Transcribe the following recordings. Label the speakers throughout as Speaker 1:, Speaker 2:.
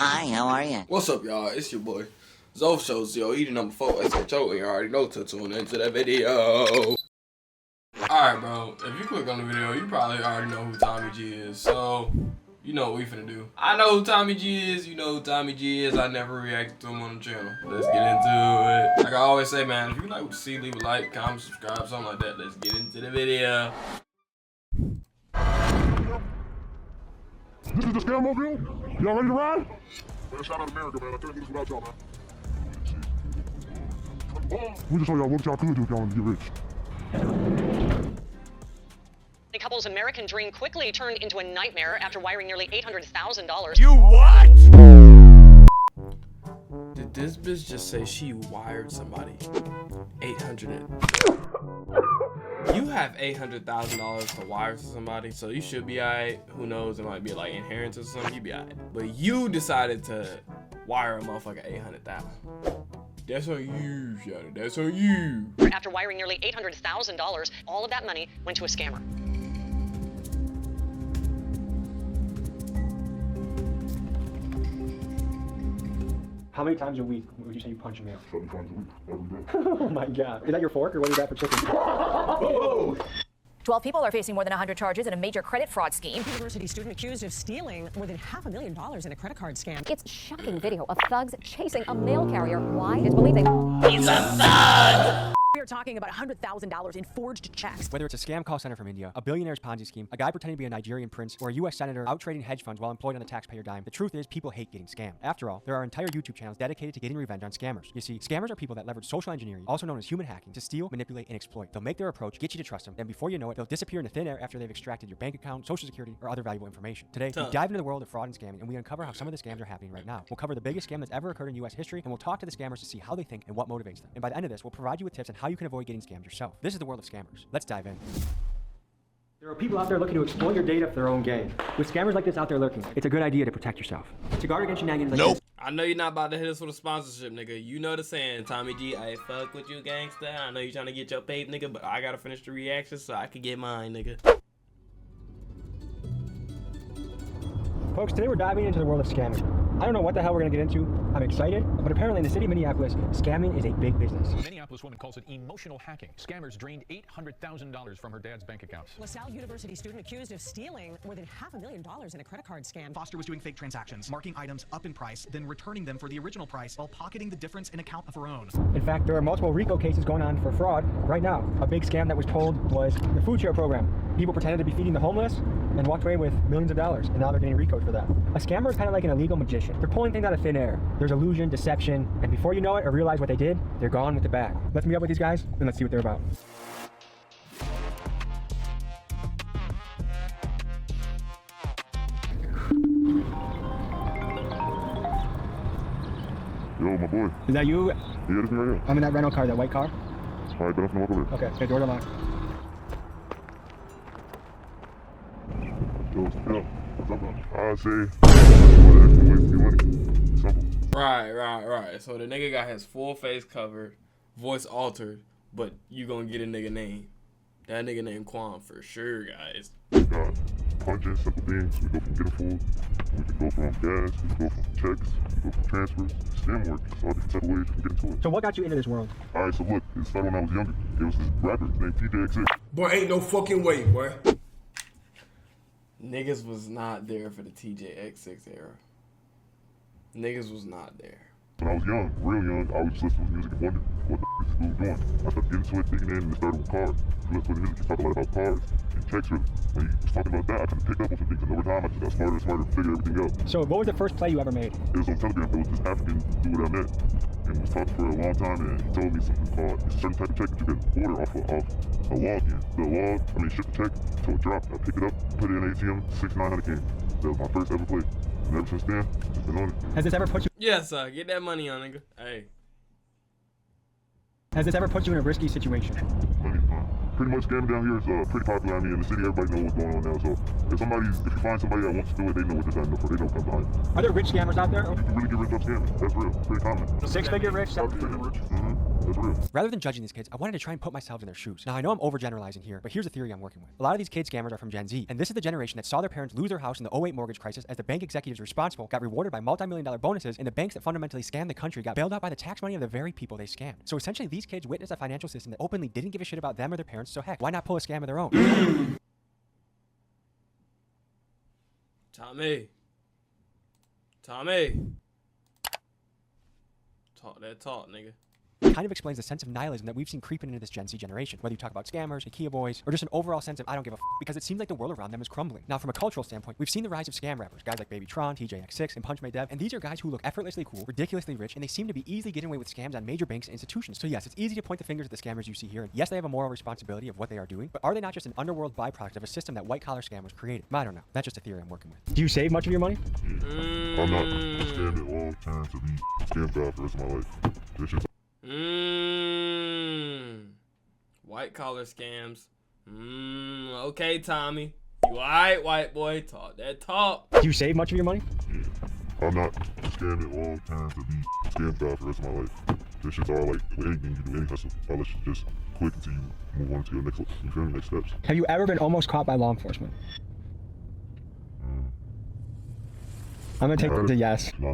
Speaker 1: Hi, how are you?
Speaker 2: What's up, y'all? It's your boy Zoe Shows, yo, eating number 4 SHO, and you already know to tune into that video. Alright, bro, if you click on the video, you probably already know who Tommy G is, so you know what we finna do. I know who Tommy G is, you know who Tommy G is. I never reacted to him on the channel. Let's get into it. Like I always say, man, if you like what you see, leave a like, comment, subscribe, something like that. Let's get into the video.
Speaker 3: This is the scam mobile. Y'all ready to ride? Man, shout out America, man. I couldn't do this without y'all, man. We just show y'all what y'all could do if y'all want to get rich.
Speaker 4: The couple's American dream quickly turned into a nightmare after wiring nearly $800,000.
Speaker 2: You what? Did this bitch just say she wired somebody 800? You have $800,000 to wire to somebody, so you should be alright. Who knows? It might be like inheritance or something. You be alright. But you decided to wire a motherfucker 800,000. That's on you, Shawty. That's on you.
Speaker 4: After wiring nearly $800,000, all of that money went to a scammer.
Speaker 5: How many times a week would you say you punch a meal?
Speaker 3: 7 times a week, every day.
Speaker 5: Oh my god. Is that your fork or what is that for chicken?
Speaker 6: 12 people are facing more than 100 charges in a major credit fraud scheme.
Speaker 7: University student accused of stealing more than $500,000 in a credit card scam.
Speaker 6: It's shocking video of thugs chasing a mail carrier. Why? It's believed they...
Speaker 2: He's a thug!
Speaker 7: We are talking about $100,000 in forged checks.
Speaker 5: Whether it's a scam call center from India, a billionaire's Ponzi scheme, a guy pretending to be a Nigerian prince, or a U.S. senator out trading hedge funds while employed on the taxpayer dime, the truth is people hate getting scammed. After all, there are entire YouTube channels dedicated to getting revenge on scammers. You see, scammers are people that leverage social engineering, also known as human hacking, to steal, manipulate, and exploit. They'll make their approach, get you to trust them, and before you know it, they'll disappear into thin air after they've extracted your bank account, social security, or other valuable information. Today, we dive into the world of fraud and scamming, and we uncover how some of the scams are happening right now. We'll cover the biggest scam that's ever occurred in U.S. history, and we'll talk to the scammers to see how they think and what motivates them. And by the end of this, we'll provide you with tips on how you can avoid getting scammed yourself. This is the world of scammers. Let's dive in. There are people out there looking to exploit your data for their own gain. With scammers like this out there lurking, it's a good idea to protect yourself. To guard against shenanigans like this.
Speaker 2: I know you're not about to hit us with a sponsorship, nigga. You know the saying, Tommy G, I fuck with you, gangsta. I know you're trying to get your pape, nigga, but I gotta finish the reaction so I can get mine, nigga.
Speaker 5: Folks, today we're diving into the world of scamming. I don't know what the hell we're going to get into. I'm excited, but apparently in the city of Minneapolis, scamming is a big business.
Speaker 8: A Minneapolis woman calls it emotional hacking. Scammers drained $800,000 from her dad's bank account.
Speaker 7: LaSalle University student accused of stealing more than $500,000 in a credit card scam.
Speaker 9: Foster was doing fake transactions, marking items up in price, then returning them for the original price while pocketing the difference in account of her own.
Speaker 5: In fact, there are multiple RICO cases going on for fraud right now. A big scam that was told was the food share program. People pretended to be feeding the homeless and walked away with millions of dollars, and now they're getting RICO'd for that. A scammer is kind of like an illegal magician. They're pulling things out of thin air. There's illusion, deception, and before you know it or realize what they did, they're gone with the bag. Let's meet up with these guys, and let's see what they're about.
Speaker 3: Yo, my boy.
Speaker 5: Is that you?
Speaker 3: Yeah, this me right here.
Speaker 5: I'm in that rental car, that white car.
Speaker 3: Alright, but I'm finna walk over there.
Speaker 5: Okay, the doors are locked.
Speaker 3: Yo, yeah. I say, money. Simple.
Speaker 2: Right. So the nigga got his full face covered, voice altered, but you gonna get a nigga name. That nigga named Quan for sure, guys.
Speaker 3: God, punching, simple things. We go from getting food. We can go from gas. We can go from checks. We can go from transfers. Scam work. It's all different type of ways we can get into it.
Speaker 5: So what got you into this world?
Speaker 3: Alright, so look, it started when I was younger. There was this rapper named TJX6.
Speaker 2: Boy, ain't no fucking way, boy. Niggas was not there for the TJX6 era. Niggas was not there.
Speaker 3: When I was young, real young, I would just listen to music and wonder what the is this dude doing. I started getting into it, digging in, and it started with cars. We listened to the music, he talked a lot about cars and checks really. When he was talking about that, I kind of picked up on some things, and over time, I just got smarter and smarter to figure everything out.
Speaker 5: So what was the first play you ever made?
Speaker 3: It was on Telegram. It was this African dude that I met, and was talking for a long time, and he told me something called, it's a certain type of check that you can order off a log in. Ship the check to a drop. I picked it up, put it in an ATM, 6,900 came. That was my first ever play. And ever since then, just been on it.
Speaker 5: Has this ever put you?
Speaker 2: Yes, sir. Get that money on, nigga. Hey.
Speaker 5: Has this ever put you in a risky situation?
Speaker 3: Plenty of time. Pretty much scamming down here is pretty popular. I mean, in the city, everybody knows what's going on now. So if you find somebody that wants to do it, they know what they're signing up for. They know what's behind it.
Speaker 5: Are there rich scammers out there?
Speaker 3: You can really get rich off scamming. That's real. Pretty common.
Speaker 5: 6-figure rich?
Speaker 3: 7-figure rich. Mm-hmm. That's real.
Speaker 5: Rather than judging these kids, I wanted to try and put myself in their shoes. Now, I know I'm overgeneralizing here, but here's a theory I'm working with. A lot of these kid scammers are from Gen Z, and this is the generation that saw their parents lose their house in the '08 mortgage crisis as the bank executives responsible got rewarded by multi-million-dollar bonuses, and the banks that fundamentally scammed the country got bailed out by the tax money of the very people they scammed. So essentially, these kids witnessed a financial system that openly didn't give a shit about them or their parents, so heck, why not pull a scam of their own?
Speaker 2: Tommy. Talk that talk, nigga.
Speaker 5: Kind of explains the sense of nihilism that we've seen creeping into this Gen Z generation, whether you talk about scammers, IKEA boys, or just an overall sense of I don't give a because it seems like the world around them is crumbling. Now, from a cultural standpoint, we've seen the rise of scam rappers, guys like Baby Tron, TJX6, and Punch May Dev, and these are guys who look effortlessly cool, ridiculously rich, and they seem to be easily getting away with scams on major banks and institutions. So yes, it's easy to point the fingers at the scammers you see here, and yes, they have a moral responsibility of what they are doing, but are they not just an underworld byproduct of a system that white-collar scammers created? I don't know. That's just a theory I'm working with. Do you save much of your money?
Speaker 3: I'm not scamming long term to be scammed out for the rest of my life. This shit's
Speaker 2: White collar scams. Okay, Tommy. You alright, white boy? Talk that talk.
Speaker 5: Do you save much of your money?
Speaker 3: I'm not scamming long term to be scammed out for the rest of my life. This shit's all like with anything you do, any hustle. I'll let you just quit until you move on to your next steps.
Speaker 5: Have you ever been almost caught by law enforcement? I'm gonna take the yes.
Speaker 3: No.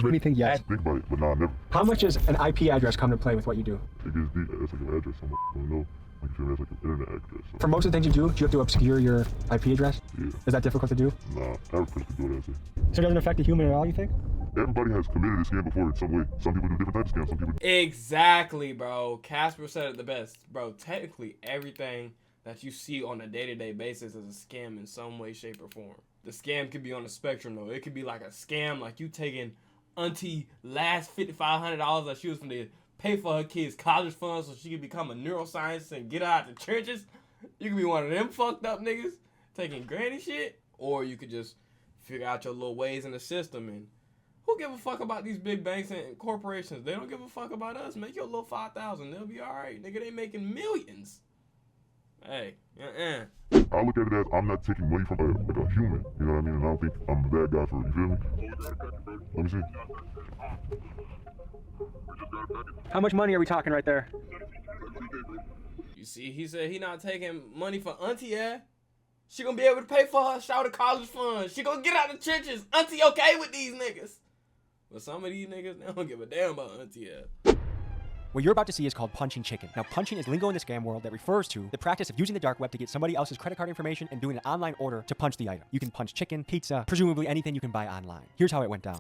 Speaker 5: Anything yes.
Speaker 3: Think about it, but nah, never.
Speaker 5: How much does an IP address come to play with what you do?
Speaker 3: It gets deep. That's like an address. I don't know. Like you feel me? That's like an internet address. So.
Speaker 5: For most of the things you do you have to obscure your IP address?
Speaker 3: Yeah.
Speaker 5: Is that difficult to do?
Speaker 3: Nah, every person can do that.
Speaker 5: So it doesn't affect the human at all, you think?
Speaker 3: Everybody has committed a scam before in some way. Some people do different types of scams. Some people.
Speaker 2: Exactly, bro. Casper said it the best. Bro, technically everything that you see on a day-to-day basis is a scam in some way, shape, or form. The scam could be on the spectrum, though. It could be like a scam, like you taking auntie last $5,500 that she was going to pay for her kids' college funds so she could become a neuroscientist and get out the trenches. You could be one of them fucked up niggas taking granny shit. Or you could just figure out your little ways in the system. And who give a fuck about these big banks and corporations? They don't give a fuck about us. Make your little 5,000. They'll be all right. Nigga, they making millions. Hey,
Speaker 3: I look at it as I'm not taking money from a human, you know what I mean? And I don't think I'm a bad guy for it, you feel me? Let me see.
Speaker 5: How much money are we talking right there?
Speaker 2: You see, he said he not taking money for auntie, yeah? She gonna be able to pay for her shout college fund. She gonna get out the trenches. Auntie okay with these niggas. But some of these niggas, they don't give a damn about auntie, yeah.
Speaker 5: What you're about to see is called punching chicken. Now, punching is lingo in the scam world that refers to the practice of using the dark web to get somebody else's credit card information and doing an online order to punch the item. You can punch chicken, pizza, presumably anything you can buy online. Here's how it went down.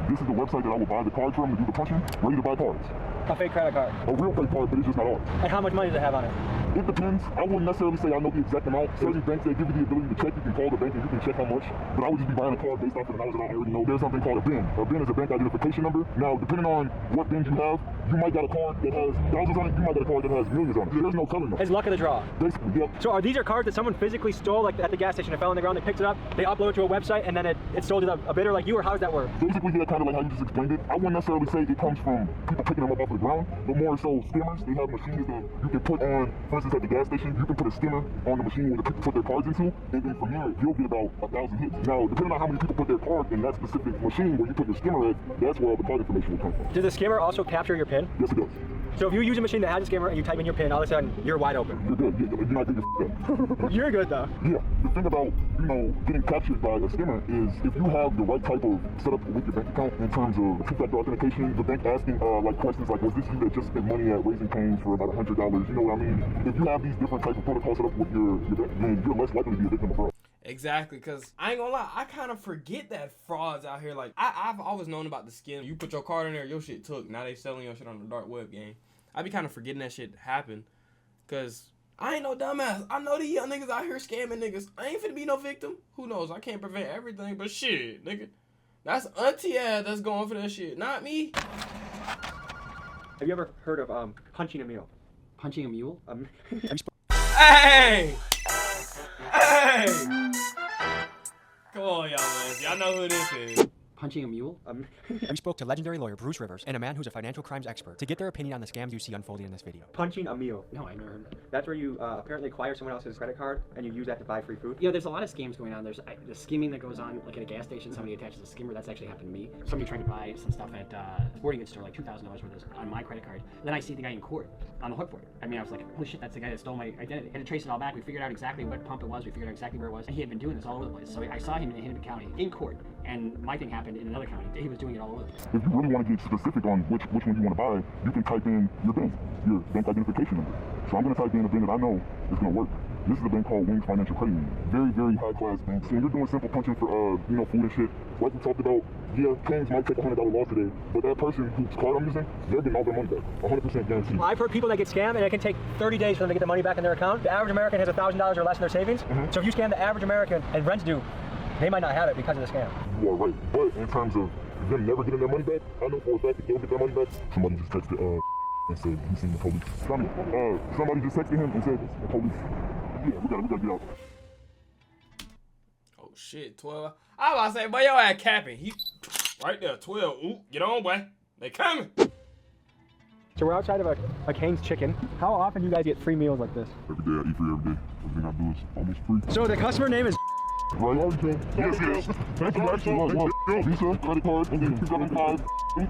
Speaker 3: This is the website that I will buy the card from to do the punching, ready to buy cards.
Speaker 5: A fake credit card.
Speaker 3: A real fake card, but it's just not ours.
Speaker 5: And how much money does it have on it?
Speaker 3: It depends. I wouldn't necessarily say I know the exact amount. Certain banks, they give you the ability to check. You can call the bank and you can check how much. But I would just be buying a card based off of the knowledge that I already know. There's something called a BIN. A BIN is a bank identification number. Now, depending on what BIN you have, you might got a card that has thousands on it. You might got a card that has millions on it. There's no telling them.
Speaker 5: It's luck of the draw.
Speaker 3: Basically, yep.
Speaker 5: So these are cards that someone physically stole, like at the gas station? It fell on the ground, they picked it up, they upload it to a website, and then it sold to a bidder like you, or how does that work?
Speaker 3: Basically, yeah, kind of like how you just explained it. I wouldn't necessarily say it comes from people picking them up off the ground, but more so skimmers. They have machines that you can put on, for instance, at the gas station, you can put a skimmer on the machine where the people put their cards into, and then from there, you'll get about 1,000 hits. Now, depending on how many people put their card in that specific machine where you put your skimmer at, that's where all the card information will come from.
Speaker 5: Does the skimmer also capture your PIN?
Speaker 3: Yes, it does.
Speaker 5: So if you use a machine that has a skimmer and you type in your PIN, all of a sudden, you're wide open.
Speaker 3: You're good. You're not getting up.
Speaker 5: You're good, though.
Speaker 3: Yeah. The thing about, getting captured by a skimmer is if you have the right type of setup with your bank account in terms of two-factor authentication, the bank asking questions like, was this you that just spent money at Raising Cane's for about $100? You know what I mean? If you have these different types of protocols set up with your bank, then you're less likely to be a victim of fraud.
Speaker 2: Exactly, because I ain't gonna lie, I kind of forget that frauds out here. Like, I've always known about the scam. You put your card in there, your shit took. Now they selling your shit on the dark web game. I be kind of forgetting that shit happened, because I ain't no dumbass. I know these young niggas out here scamming niggas. I ain't finna be no victim. Who knows? I can't prevent everything, but shit, nigga. That's auntie ass that's going for that shit, not me.
Speaker 5: Have you ever heard of punching a mule?
Speaker 1: Punching a mule?
Speaker 2: Hey! Hey! Come on, y'all, man. Y'all know who this is.
Speaker 1: Punching a mule?
Speaker 5: We spoke to legendary lawyer Bruce Rivers and a man who's a financial crimes expert to get their opinion on the scams you see unfolding in this video.
Speaker 10: Punching a mule.
Speaker 1: No, I never heard of that.
Speaker 10: That's where you apparently acquire someone else's credit card and you use that to buy free food.
Speaker 1: Yeah, there's a lot of scams going on. There's the skimming that goes on, like at a gas station, somebody attaches a skimmer. That's actually happened to me. Somebody tried to buy some stuff at a sporting goods store, like $2,000 worth of on my credit card. Then I see the guy in court on the hook for it. I mean, I was like, holy shit, that's the guy that stole my identity. Had to trace it all back. We figured out exactly what pump it was. We figured out exactly where it was. And he had been doing this all over the place. So I saw him in Hennepin County in court, and my thing happened in another county. He was doing it all over the place.
Speaker 3: If you really want to get specific on which one you want to buy, you can type in your bank identification number. So I'm going to type in a bank that I know is going to work. This is a bank called Wings Financial Credit Union. Very, very high class bank. So when you're doing simple punching for, food and shit, like we talked about, yeah, Kings might take a $100 loss today, but that person whose card I'm using, they're getting all their money back. 100% guaranteed.
Speaker 10: I've heard people that get scammed and it can take 30 days for them to get the money back in their account. The average American has $1,000 or less in their savings. So if you scam the average American and rent's due, they might not have it because of the scam.
Speaker 3: You are right. But in terms of them never getting their money back, I know for a fact that they'll get their money back. Somebody just texted and said he's seen the police. Somebody just texted him and said the police. Yeah, we gotta get out.
Speaker 2: Oh shit, 12. I was about to say, boy, your ass capping. He right there, 12. Ooh, get on, boy. They coming.
Speaker 10: So we're outside of a Cane's Chicken. How often do you guys get free meals like this?
Speaker 3: Every day I eat free every day. Everything I do is almost free.
Speaker 10: So the customer name is
Speaker 3: Right, yes. Thank you, actually. Visa, credit card, ending in 275.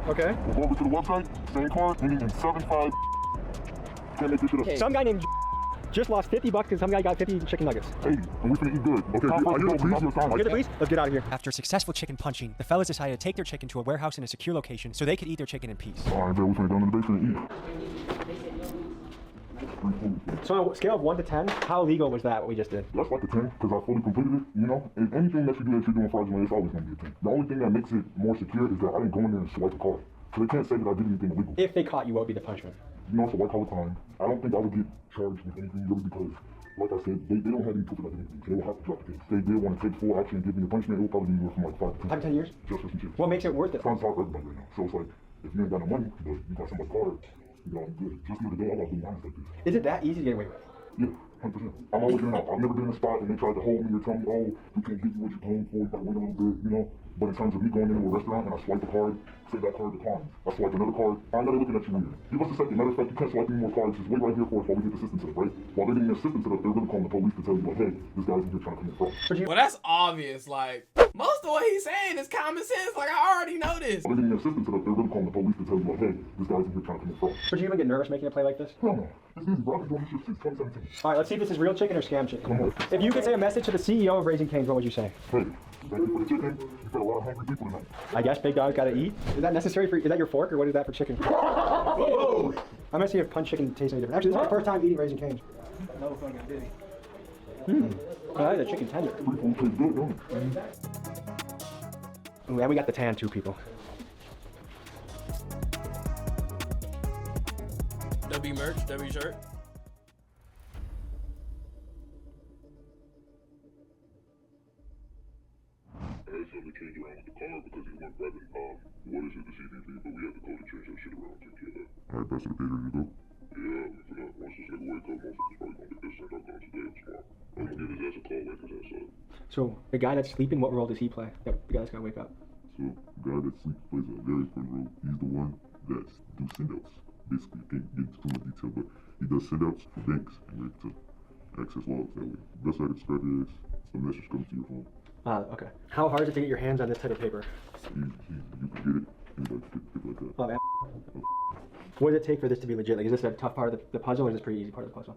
Speaker 10: okay.
Speaker 3: We'll go over to the website, same card, ending in 75. Can't make this shit up.
Speaker 10: Some guy named just lost $50 because some guy got 50 chicken nuggets.
Speaker 3: Hey, and we finna eat good. Okay, I hear the police your time.
Speaker 10: Get the police? Let's get out of here.
Speaker 5: After successful chicken punching, the fellas decided to take their chicken to a warehouse in a secure location so they could eat their chicken in peace.
Speaker 3: Alright, bro, we finna go in the basement and eat.
Speaker 10: So on a scale of 1 to 10, how legal was that, what we just did?
Speaker 3: That's like a 10, because I fully completed it, you know? And anything that you do that you're doing fraudulent, it's always gonna be a 10. The only thing that makes it more secure is that I didn't go in there and swipe the card. So they can't say that I did anything illegal.
Speaker 10: If they caught you, what would be the punishment?
Speaker 3: You know, it's a white collar crime. I don't think I would get charged with anything really because, like I said, they don't have any proof that I did anything. So they will have to drop the case. If they did want to take full action and give me a punishment, it will probably be anywhere from like 5 to 10.
Speaker 10: 5 to 10 years?
Speaker 3: Just for some shit.
Speaker 10: What makes it worth it?
Speaker 3: It's trying to talk everybody right now. So it's like, if you ain't got no money, but you got somebody's card, you know, I'm good. Just the other day, I got doing honest like this.
Speaker 10: Is it that easy to get away with?
Speaker 3: Yeah, 100%. I'm always in and out. I've never been in a spot and they tried to hold me or tell me, oh, we can't give you what you're paying for, you gotta wait a little bit, you know? But in terms of me going into a restaurant and I swipe the card, say that card declines. I swipe another card, I'm not looking at you weird. Give us a second. Matter of fact, you can't swipe any more cards. Just wait right here for us while we get the system set up, right? While they're getting their system set up, they're really calling the police to tell you, like, hey, this guy's in here trying to commit fraud.
Speaker 2: Well, that's obvious. Like, most of what he's saying is common sense. Like, I already know this.
Speaker 3: While they're getting their system set up, they're really calling the police to tell you, like, hey, this guy's in here trying to commit fraud.
Speaker 10: Would you even get nervous making a play like this?
Speaker 3: Hell no. It's easy, bro. I've been doing this shit since 2017.
Speaker 10: All right, let's see if this is real chicken or scam chicken.
Speaker 3: Come on.
Speaker 10: If you could say a message to the CEO of Raising Cane's, what would you say?
Speaker 3: Hey, thank you for the chicken. You fed a lot of hungry people tonight.
Speaker 10: I guess big dog gotta eat. Is that necessary for? Is that your fork or what is that for chicken? Whoa! I'm gonna see if punch chicken tastes any different. Actually, this is my first time eating Raising Cane's. No fucking kidding. I like the chicken tender.
Speaker 3: Free food tastes good, don't it?
Speaker 10: Ooh, and we got the tan too, people.
Speaker 2: W merch, W shirt.
Speaker 3: I had something to change around with the car because he went grabbing what is it, the CVV, but we had to go to change that shit around to get that. Alright, that's the page ready to go? Yeah, for that. Once this nigga wake up, motherfucker's probably gonna get this sent out today or tomorrow. I'm gonna give his ass a call, wake his ass up.
Speaker 10: So the guy that's sleeping, what role does he play? The guy that's gonna wake up.
Speaker 3: So the guy that sleeps plays a very important role. He's the one that's do send-outs. Basically, can't get into too much detail, but he does send-outs for banks and we're able to access logs that way. Best way I can describe it is some message comes to your phone.
Speaker 10: Okay. How hard is it to get your hands on this type of paper?
Speaker 3: You can get it. Anybody can get it like that.
Speaker 10: Oh, man. What does it take for this to be legit? Like, is this a tough part of the puzzle, or is this a pretty easy part of the puzzle?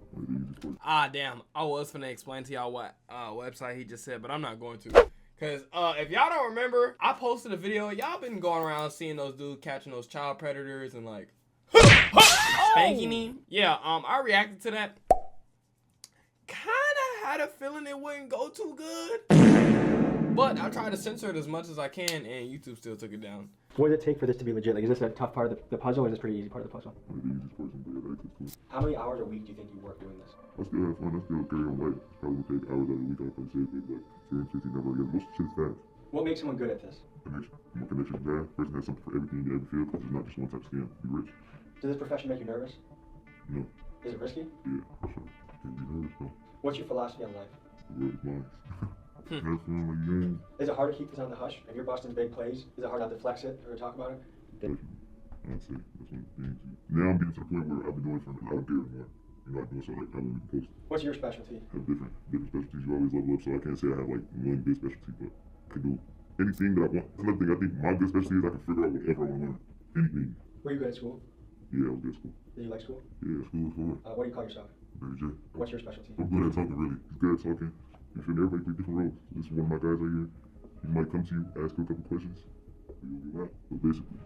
Speaker 2: Ah, damn. I was finna explain to y'all what website he just said, but I'm not going to. Because if y'all don't remember, I posted a video. Y'all been going around seeing those dudes catching those child predators and, like, spanking him. Yeah, I reacted to that. Kind of had a feeling it wouldn't go too good. But I tried to censor it as much as I can, and YouTube still took it down.
Speaker 10: What does it take for this to be legit? Like, is this a tough part of the puzzle, or is this a pretty easy part of the puzzle?
Speaker 3: The easiest person to get access to it.
Speaker 10: How many hours a week do you think you work doing this?
Speaker 3: I still have fun. I still carry on life. It's probably gonna take hours out of the week. I'll probably save it like 10, 15 hours. Yeah, most shit's fast.
Speaker 10: What makes someone good at this?
Speaker 3: Connection. The more connection you have, person has something for everything in every field, because it's not just one type of scam. Be rich.
Speaker 10: Does this profession make you nervous?
Speaker 3: No.
Speaker 10: Is it risky?
Speaker 3: Yeah, for sure. Can't be nervous, though.
Speaker 10: What's your philosophy on life?
Speaker 3: The world is mine. That's when like you ain't.
Speaker 10: Is it hard to keep this on the hush? If you're busting big plays, is it hard not to flex it or talk about it?
Speaker 3: I'd say that's one of the things. Now I'm getting to the point where I've been doing something out there more. You know, I do something like I won't even post.
Speaker 10: What's your specialty?
Speaker 3: I have different specialties. You always level up, so I can't say I have like one big specialty, but I can do anything that I want. That's another thing I think my good specialty is I can figure out whatever I want to learn. Anything.
Speaker 10: Were you good at school?
Speaker 3: Yeah, I was good at school.
Speaker 10: Did you like school?
Speaker 3: Yeah, school was fun.
Speaker 10: What do you call yourself?
Speaker 3: Barry J.
Speaker 10: What's your specialty?
Speaker 3: I'm good at talking, really. He's good at talking. You feel me? Everybody plays different roles. This is one of my guys right here. He might come to you, ask you a couple questions. You'll be right. But basically,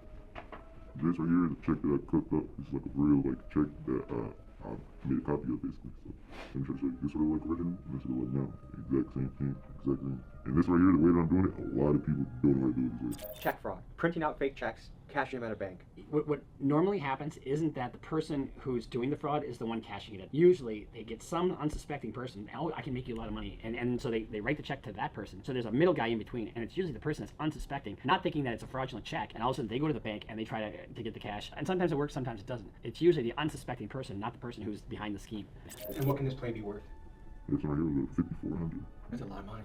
Speaker 3: this right here is a check that I cooked up. This is like a real like check that I made a copy of basically. So let me try to show you. This would look like original, and this would look like now. Exact same thing, exactly. And this right here, the way that I'm doing it, a lot of people don't know how to do it this way.
Speaker 10: Check fraud. Printing out fake checks, cashing them at a bank.
Speaker 1: What normally happens isn't that the person who's doing the fraud is the one cashing it in. Usually they get some unsuspecting person, oh, I can make you a lot of money. And so they write the check to that person. So there's a middle guy in between, and it's usually the person that's unsuspecting, not thinking that it's a fraudulent check, and all of a sudden they go to the bank and they try to get the cash. And sometimes it works, sometimes it doesn't. It's usually the unsuspecting person, not the person who's behind the scheme.
Speaker 10: And what can this play be worth?
Speaker 3: This right here was like 5,400.
Speaker 10: That's a lot of money.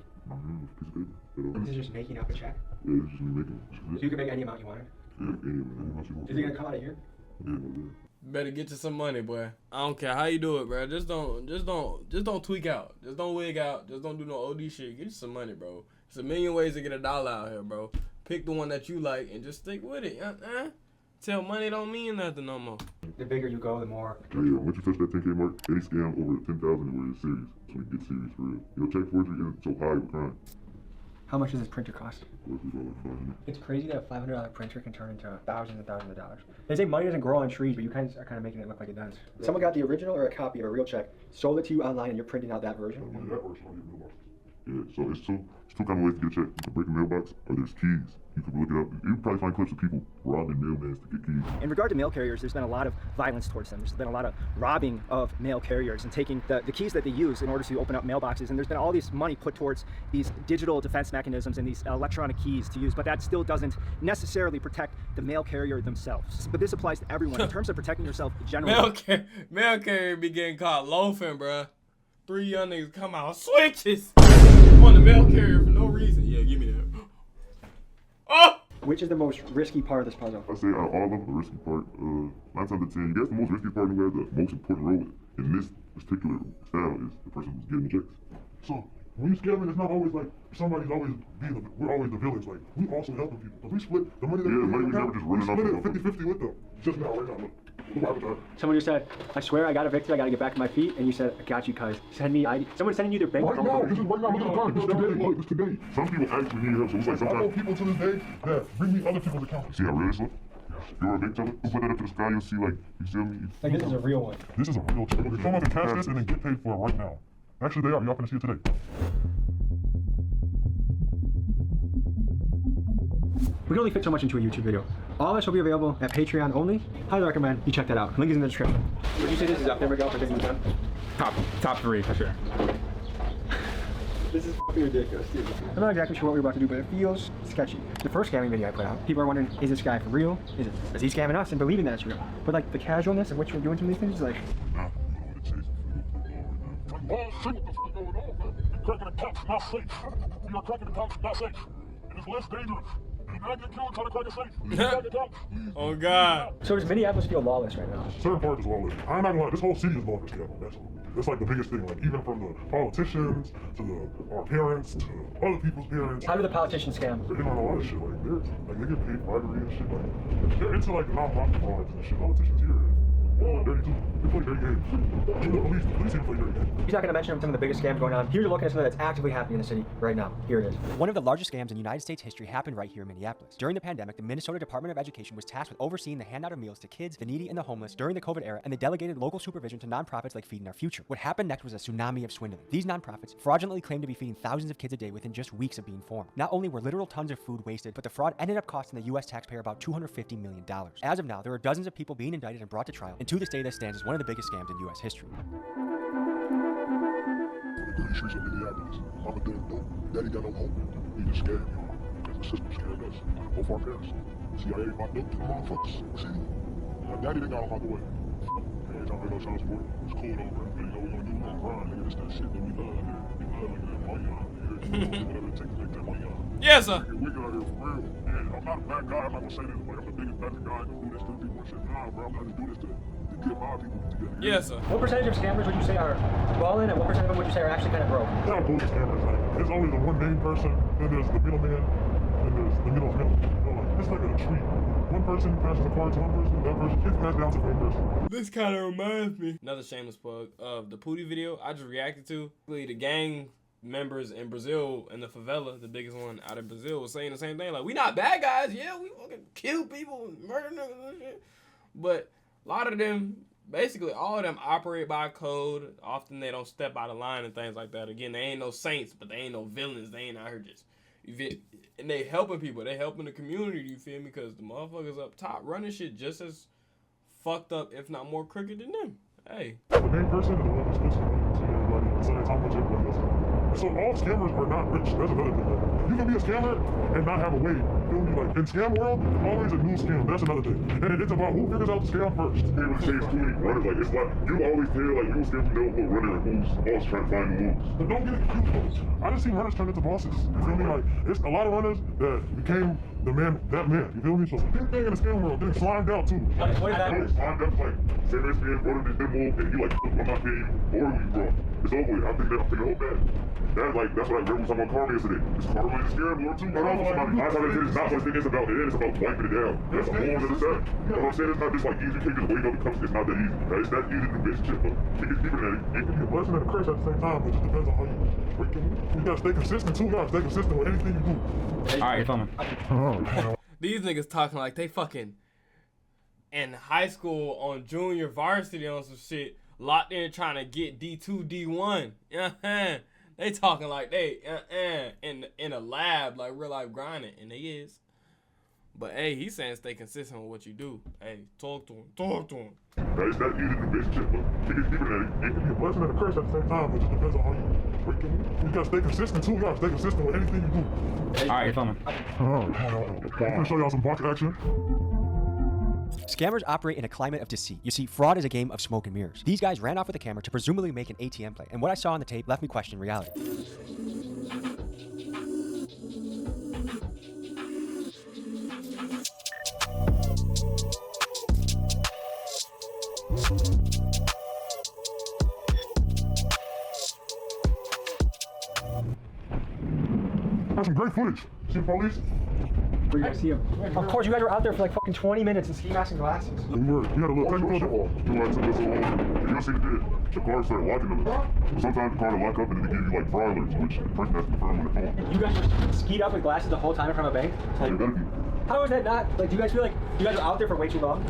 Speaker 3: Piece of paper.
Speaker 10: This is just making up a check?
Speaker 3: Yeah, this is just me making it.
Speaker 10: So you can make any amount you wanted?
Speaker 3: Yeah, any amount you want.
Speaker 10: Is it gonna come out of here?
Speaker 3: Yeah, yeah.
Speaker 2: Better get you some money, boy. I don't care how you do it, bro. Just don't tweak out. Just don't wig out. Just don't do no OD shit. Get you some money, bro. There's a million ways to get $1 out here, bro. Pick the one that you like and just stick with it. Tell money don't mean nothing no more.
Speaker 10: The bigger you go, the more.
Speaker 3: Yeah, once you touch that 10K mark, any scam over 10,000 where it's serious. So we get serious for real. You know, check forgery isn't so high of a crime.
Speaker 10: How much does this printer cost?
Speaker 3: $500.
Speaker 10: It's crazy that a $500 printer can turn into thousands and thousands of dollars. They say money doesn't grow on trees, but you are kind of making it look like it does. Someone got the original or a copy of a real check, sold it to you online, and you're printing out that version?
Speaker 3: Yeah, so it's two kind of ways to get a check. You can break a mailbox, or there's keys. You can look it up. You can probably find clips of people robbing mailmen to get keys.
Speaker 10: In regard to mail carriers, there's been a lot of violence towards them. There's been a lot of robbing of mail carriers and taking the keys that they use in order to open up mailboxes. And there's been all this money put towards these digital defense mechanisms and these electronic keys to use, but that still doesn't necessarily protect the mail carrier themselves. But this applies to everyone in terms of protecting yourself generally.
Speaker 2: Mail carrier be getting caught loafing, bruh. 3 young niggas come out switches on the mail carrier for no reason. Yeah, give me that. Oh!
Speaker 10: Which is the most risky part of this puzzle?
Speaker 3: I say out of all of them, the risky part, 9 times out of 10, you guess the most risky part who has the most important role in this particular style is the person who's getting the checks.
Speaker 11: So when you scamming, it's not always like somebody's always we're always the villains. Like we also helping people. But we split the money that we
Speaker 3: never just running
Speaker 11: split
Speaker 3: off
Speaker 11: it 50-50 with them. Just now, right now, look.
Speaker 10: Someone just said, I swear I got evicted, I gotta get back on my feet, and you said, I got you, cuz. Send me ID. Someone's sending you their bank
Speaker 11: right now, this is right now, look at the time. It's today, look, it's today.
Speaker 3: Some people actually need help, so it's like
Speaker 11: I know
Speaker 3: sometimes.
Speaker 11: people to this day that bring me other people's accounts.
Speaker 3: See how real this look? You're a big teller. You put that up to the sky, you'll see like, you feel me?
Speaker 10: Like this is a real one.
Speaker 11: This is a real check. Okay, come out and cash this and then get paid for it right now. Actually, they are. Y'all gonna see it today.
Speaker 10: We can only fit so much into a YouTube video. All of this will be available at Patreon only. Highly recommend you check that out. Link is in the description. Would you say this is up there, Miguel, for things we've done?
Speaker 12: Top 3 for sure.
Speaker 10: This is fucking ridiculous, dude. I'm not exactly sure what we're about to do, but it feels sketchy. The first scamming video I put out, people are wondering, is this guy for real? Is he scamming us and believing that it's real? But like the casualness of which we're doing some of these things is like,
Speaker 11: Oh shit, what the fuck going on, man? You're cracking accounts, not safe. You are cracking accounts, not safe. It is less dangerous. You not get killed trying to crack a safe. You crack accounts.
Speaker 2: Oh God.
Speaker 10: So does Minneapolis feel lawless right now?
Speaker 11: Certain parts is lawless. I'm not gonna lie, this whole city is lawless together. That's like the biggest thing. Like even from the politicians to our parents to other people's parents.
Speaker 10: How do the politicians scam?
Speaker 11: They're in on a lot of shit. Like they get paid bribery and shit. Like they're into like the non-profit frauds and shit. Politicians here. Dirty too. They play dirty games. Even the police here play dirty games.
Speaker 10: He's not going to mention some of the biggest scams going on. Here you're looking at something that's actively happening in the city right now. Here it is.
Speaker 5: One of the largest scams in United States history happened right here in Minneapolis. During the pandemic, the Minnesota Department of Education was tasked with overseeing the handout of meals to kids, the needy, and the homeless during the COVID era, and they delegated local supervision to nonprofits like Feeding Our Future. What happened next was a tsunami of swindling. These nonprofits fraudulently claimed to be feeding thousands of kids a day within just weeks of being formed. Not only were literal tons of food wasted, but the fraud ended up costing the U.S. taxpayer about $250 million. As of now, there are dozens of people being indicted and brought to trial, and to this day, this stands as one of the biggest scams in U.S. history.
Speaker 11: The dirty streets of Minneapolis. Mama didn't know. Daddy got no home. He just scared me. Because the system scared us. Both our parents. CIA locked up to the motherfuckers. See? My daddy didn't got him out the way. Every time we go child support, it's cool though, bro. You know what we're gonna do? We're gonna grind, nigga. This that shit that we love, nigga. We love, nigga. That money, nigga. whatever it takes to make that money out.
Speaker 2: Yes, sir.
Speaker 11: Get wicked out here for real. And I'm not a bad guy. I'm not gonna say this like I'm the biggest bad guy and do this to people and shit. Nah, bro, I'm not gonna do this to get my people together.
Speaker 2: Yes, sir.
Speaker 10: What percentage of scammers would you say are balling, and what percentage of them would you say are actually kind of broke?
Speaker 11: They're not bullshit scammers. Like, there's only the one main person, then there's the middleman, then there's the middle. You know, like, it's like a tree. One person passes the card to one person, that person gets passed down to one person.
Speaker 2: This kind of reminds me. Another shameless plug of the Pootie video I just reacted to. The gang members in Brazil and the favela, the biggest one out of Brazil, was saying the same thing. Like, we not bad guys. Yeah, we fucking kill people and murder niggas and shit. But a lot of them, basically all of them operate by code. Often they don't step out of line and things like that. Again, they ain't no saints, but they ain't no villains. They ain't out here just, and they helping people. They helping the community, you feel me? Because the motherfuckers up top running shit just as fucked up, if not more crooked than them. Hey.
Speaker 11: The main person is the one who's supposed to everybody, so that's how much everybody else is. So all scammers are not rich. That's another thing. Like, you can be a scammer and not have a way. You feel me? Like in scam world, always a new scam. That's another thing. And it's about who figures out the scam first.
Speaker 3: They would say too many runners. Like it's like you always hear like you scam from the runner and who's always trying to find the moves.
Speaker 11: But don't get it confused. I just seen runners turn into bosses. You feel me? Like it's a lot of runners that became the man, that man. You feel me? So big thing in the scam world, they're slimed out too.
Speaker 10: What is that?
Speaker 3: Slimed out like same as being running this move and you like I'm not paying you or you bro. It's over with. I think the whole bad. That's what I read when talking about karma yesterday. It's karma is scam world too. But also somebody nine times it's not what I think it's about. It's about wiping it down. That's a whole other step. You know what I'm saying? It's not just like easy. You can't just wake up and come. It's not that easy. Right? It's not easy to do this shit, but it gets deeper than that. It can be a blessing and a curse at the same time, but it just depends on how you break it. You gotta stay consistent too. You gotta stay consistent with anything you do.
Speaker 12: Alright, you're filming.
Speaker 2: These niggas talking like they fucking in high school on junior varsity on some shit, locked in trying to get D2, D1. They talking like they in a lab, like real life grinding, and they is. But hey, he's saying stay consistent with what you do. Hey, talk to him. Talk to him.
Speaker 3: It's not easy to do this shit, but it gets deeper than that.
Speaker 11: It can be a blessing and a curse at the same time, but it just depends on how you break it. You gotta stay consistent too. You gotta stay consistent with anything you do.
Speaker 12: Alright, you're filming.
Speaker 11: I'm gonna show y'all some box action.
Speaker 5: Scammers operate in a climate of deceit. You see, fraud is a game of smoke and mirrors. These guys ran off with a camera to presumably make an ATM play, and what I saw on the tape left me questioning reality.
Speaker 11: That's some great footage. See the police?
Speaker 10: Where you guys see him? Of course, you guys were out there for like fucking 20 minutes in ski masks and glasses.
Speaker 11: We were. You had a little technical.
Speaker 3: You like some of this you see the car started locking them. Sometimes the car will lock up and they give you like fraud alerts, which the person has to confirm on the phone.
Speaker 10: You guys were skied up with glasses the whole time in front of a bank?
Speaker 3: You gotta be.
Speaker 10: How is that not? Like, do you guys feel like you guys are out there for way too long?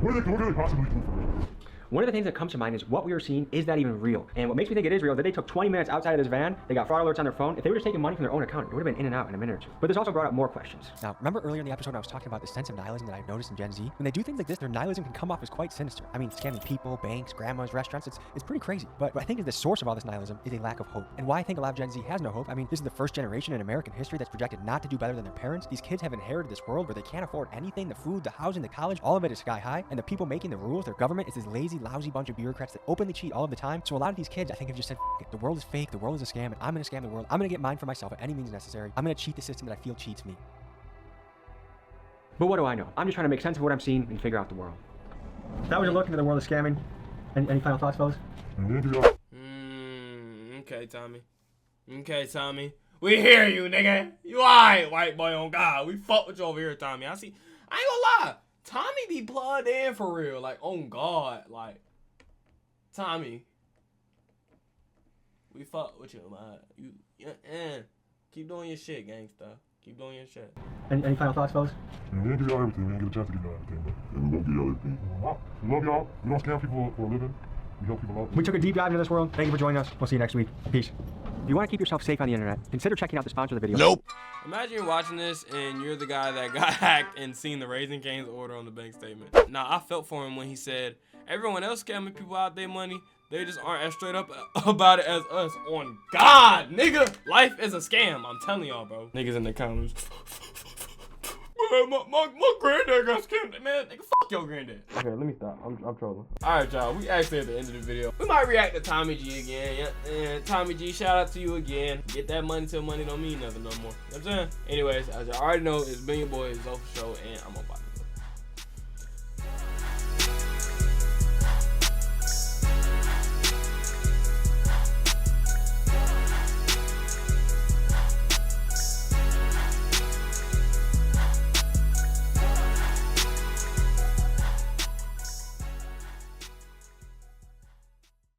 Speaker 11: What could they possibly do for real?
Speaker 10: One of the things that comes to mind is what we were seeing, is that even real? And what makes me think it is real is that they took 20 minutes outside of this van, they got fraud alerts on their phone. If they were just taking money from their own account, it would have been in and out in a minute or two. But this also brought up more questions.
Speaker 5: Now, remember earlier in the episode I was talking about the sense of nihilism that I've noticed in Gen Z? When they do things like this, their nihilism can come off as quite sinister. I mean, scamming people, banks, grandmas, restaurants, it's pretty crazy. But what I think is the source of all this nihilism is a lack of hope. And why I think a lot of Gen Z has no hope, I mean, this is the first generation in American history that's projected not to do better than their parents. These kids have inherited this world where they can't afford anything, the food, the housing, the college, all of it is sky high. And the people making the rules, their government, is this lazy, lousy bunch of bureaucrats that openly cheat all of the time. So a lot of these kids, I think, have just said, F it. The world is fake, the world is a scam, and I'm gonna scam the world. I'm gonna get mine for myself at any means necessary. I'm gonna cheat the system that I feel cheats me.
Speaker 10: But what do I know? I'm just trying to make sense of what I'm seeing and figure out the world. That was a look into the world of scamming. Any final thoughts, fellas?
Speaker 2: Okay, Tommy. Okay, Tommy. We hear you, nigga. You alright, white boy on God. We fuck with you over here, Tommy. I ain't gonna lie. Tommy be plugged in for real. Like, on God. Like, Tommy. We fuck with you, man. Keep doing your shit, gangsta. Keep doing your shit.
Speaker 10: Any final thoughts, fellas?
Speaker 11: We didn't give y'all everything. We didn't get a chance to give y'all everything. But
Speaker 3: we won't give y'all everything.
Speaker 11: We love y'all. We don't scam people for a living. We help people out.
Speaker 10: We took a deep dive into this world. Thank you for joining us. We'll see you next week. Peace. If you want to keep yourself safe on the internet, consider checking out the sponsor of the video.
Speaker 2: Nope. Imagine you're watching this and you're the guy that got hacked and seen the Raising Cane's order on the bank statement. Now, I felt for him when he said, everyone else scamming people out their money, they just aren't as straight up about it as us. On God, nigga, life is a scam. I'm telling y'all, bro. Niggas in the comments. My granddad got scammed. Man, nigga, fuck your granddad. Okay, let me stop. I'm trolling. Alright, y'all. We actually at the end of the video. We might react to Tommy G again. Yeah. And Tommy G, shout out to you again. Get that money till money don't mean nothing no more. You know what I'm saying? Anyways, as you already know, it's been your boy Zoe Show, and I'm on bye.